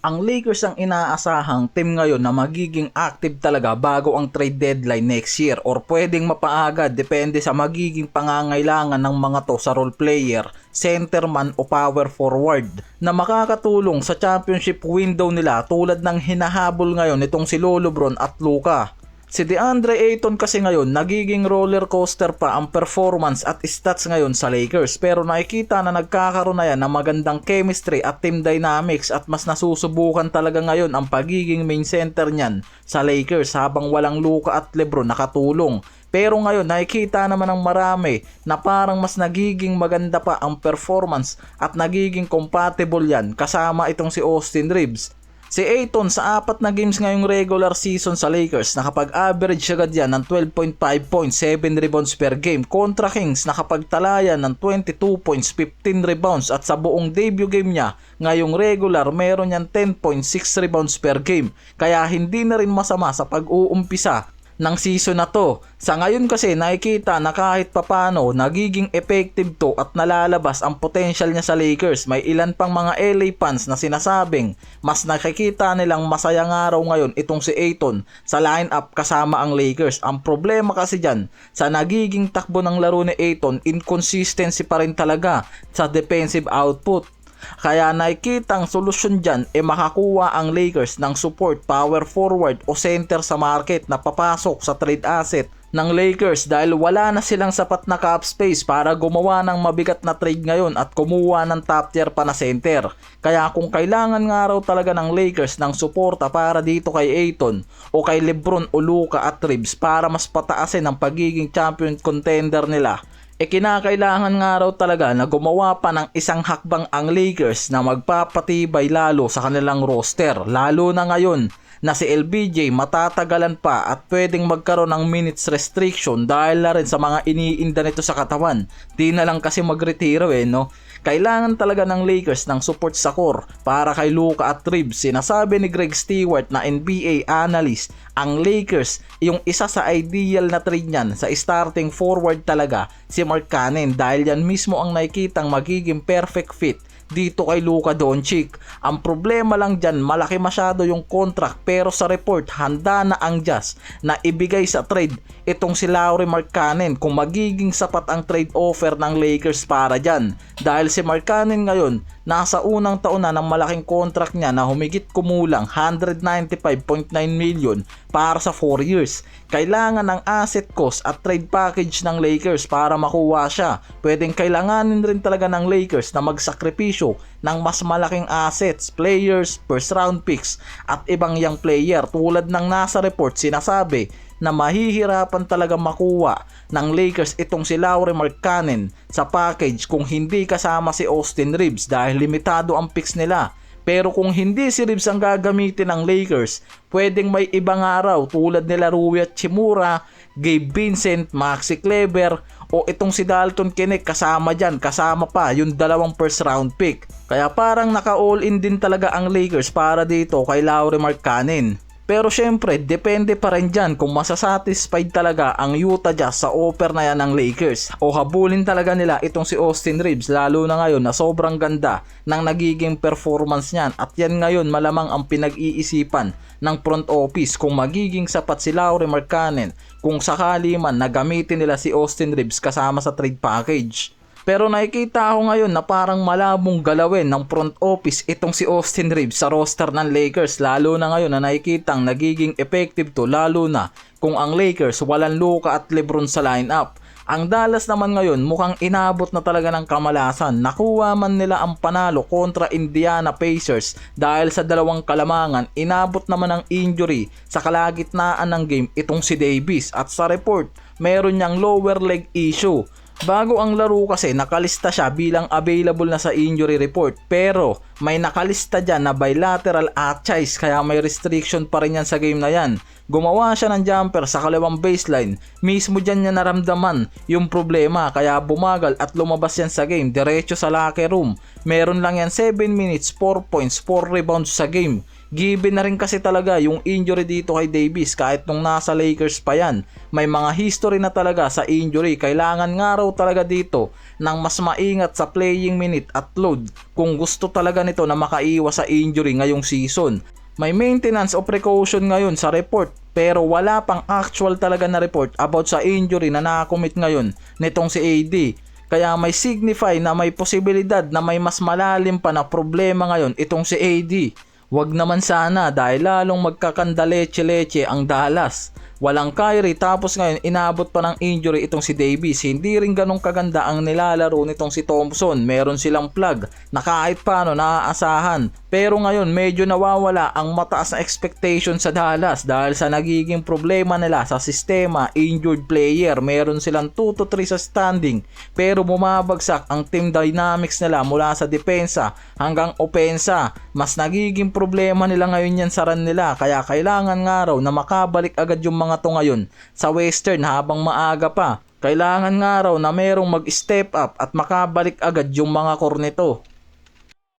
Ang Lakers ang inaasahang team ngayon na magiging active talaga bago ang trade deadline next year or pwedeng mapaaga depende sa magiging pangangailangan ng mga to sa role player, center man o power forward na makakatulong sa championship window nila tulad ng hinahabol ngayon nitong si LeBron at Luka. Si DeAndre Ayton kasi ngayon nagiging roller coaster pa ang performance at stats ngayon sa Lakers, pero nakikita na nagkakaroon na yan ng magandang chemistry at team dynamics at mas nasusubukan talaga ngayon ang pagiging main center niyan sa Lakers habang walang Luka at LeBron nakatulong. Pero ngayon nakikita naman ng marami na parang mas nagiging maganda pa ang performance at nagiging compatible yan kasama itong si Austin Reeves. Si Ayton sa 4 na games ngayong regular season sa Lakers nakapag-average agad yan ng 12.5 points, 7 rebounds per game. Kontra Kings nakapagtala yan ng 22 points, 15 rebounds at sa buong debut game niya ngayong regular meron yan 10.6 rebounds per game. Kaya hindi na rin masama sa pag-uumpisa ng season na to. Sa ngayon kasi nakikita na kahit papano nagiging effective to at nalalabas ang potential niya sa Lakers. May ilan pang mga LA fans na sinasabing mas nakikita nilang masayang araw ngayon itong si Ayton sa lineup kasama ang Lakers. Ang problema kasi dyan sa nagiging takbo ng laro ni Ayton, inconsistency pa rin talaga sa defensive output. Kaya nakikitang solusyon dyan makakuha ang Lakers ng support, power forward o center sa market na papasok sa trade asset ng Lakers dahil wala na silang sapat na cap space para gumawa ng mabigat na trade ngayon at kumuha ng top tier pa na center. Kaya kung kailangan nga raw talaga ng Lakers ng suporta para dito kay Ayton o kay LeBron o Luka at Reeves para mas pataasin ang pagiging champion contender nila, kinakailangan nga raw talaga na gumawa pa ng isang hakbang ang Lakers na magpapatibay lalo sa kanilang roster. Lalo na ngayon na si LBJ matatagalan pa at pwedeng magkaroon ng minutes restriction dahil na rin sa mga iniinda nito sa katawan. Di na lang kasi magretiro no? Kailangan talaga ng Lakers ng support sa core para kay Luka at Reeves. Sinasabi ni Greg Stewart na NBA analyst, ang Lakers yung isa sa ideal na trade niyan sa starting forward talaga si Mark Cannon dahil yan mismo ang nakikitang magiging perfect fit dito kay Luka Doncic. Ang problema lang dyan, malaki masyado yung contract pero sa report handa na ang Jazz na ibigay sa trade itong si Lauri Markkanen kung magiging sapat ang trade offer ng Lakers para dyan. Dahil si Markkanen ngayon nasa unang taon na ng malaking contract niya na humigit kumulang 195.9 million para sa 4 years. Kailangan ng asset cost at trade package ng Lakers para makuha siya. Pwedeng kailanganin rin talaga ng Lakers na magsakripisyo ng mas malaking assets, players, first round picks at ibang young player. Tulad ng nasa report sinasabi na mahihirapan talaga makuha ng Lakers itong si Lauri Markkanen sa package kung hindi kasama si Austin Reeves dahil limitado ang picks nila. Pero kung hindi si Reeves ang gagamitin ng Lakers, pwedeng may ibang araw tulad nila Rui Hachimura, Gabe Vincent, Maxi Kleber o itong si Dalton Knecht kasama dyan, kasama pa yung 2 first round pick. Kaya parang naka-all in din talaga ang Lakers para dito kay Lauri Markkanen. Pero syempre, depende pa rin dyan kung masasatisfied talaga ang Utah Jazz sa offer na yan ng Lakers o habulin talaga nila itong si Austin Reeves lalo na ngayon na sobrang ganda ng nagiging performance niyan at yan ngayon malamang ang pinag-iisipan ng front office kung magiging sapat si Lauri Markkanen kung sakali man na gamitin nila si Austin Reeves kasama sa trade package. Pero nakikita ako ngayon na parang malabong galawin ng front office itong si Austin Reeves sa roster ng Lakers lalo na ngayon na nakikitang nagiging effective to lalo na kung ang Lakers walang Luka at LeBron sa lineup. Ang Dallas naman ngayon mukhang inabot na talaga ng kamalasan. Nakuha man nila ang panalo kontra Indiana Pacers dahil sa dalawang kalamangan, inabot naman ang injury sa kalagitnaan ng game itong si Davis at sa report meron niyang lower leg issue. Bago ang laro kasi nakalista siya bilang available na sa injury report pero may nakalista dyan na bilateral Achilles kaya may restriction pa rin yan sa game na yan. Gumawa siya ng jumper sa kaliwang baseline, mismo dyan niya naramdaman yung problema kaya bumagal at lumabas yan sa game diretso sa locker room. Meron lang yan 7 minutes, 4 points, 4 rebounds sa game. Given na rin kasi talaga yung injury dito kay Davis kahit nung nasa Lakers pa yan. May mga history na talaga sa injury. Kailangan nga raw talaga dito ng mas maingat sa playing minute at load kung gusto talaga nito na makaiwas sa injury ngayong season. May maintenance o precaution ngayon sa report pero wala pang actual talaga na report about sa injury na nakakomit ngayon nitong si AD. Kaya may signify na may posibilidad na may mas malalim pa na problema ngayon itong si AD. Wag naman sana dahil lalong magkakandaleche-leche ang Dallas. Walang Kyrie tapos ngayon inabot pa ng injury itong si Davis. Hindi rin ganong kaganda ang nilalaro nitong si Thompson. Meron silang plug na kahit paano naaasahan. Pero ngayon medyo nawawala ang mataas na expectation sa Dallas dahil sa nagiging problema nila sa sistema, injured player. Meron silang 2 to 3 sa standing pero bumabagsak ang team dynamics nila mula sa depensa hanggang opensa. Mas nagiging problema nila ngayon yan sa run nila kaya kailangan nga raw na makabalik agad yung mga to ngayon sa Western habang maaga pa. Kailangan nga raw na merong mag-step up at makabalik agad yung mga core nito.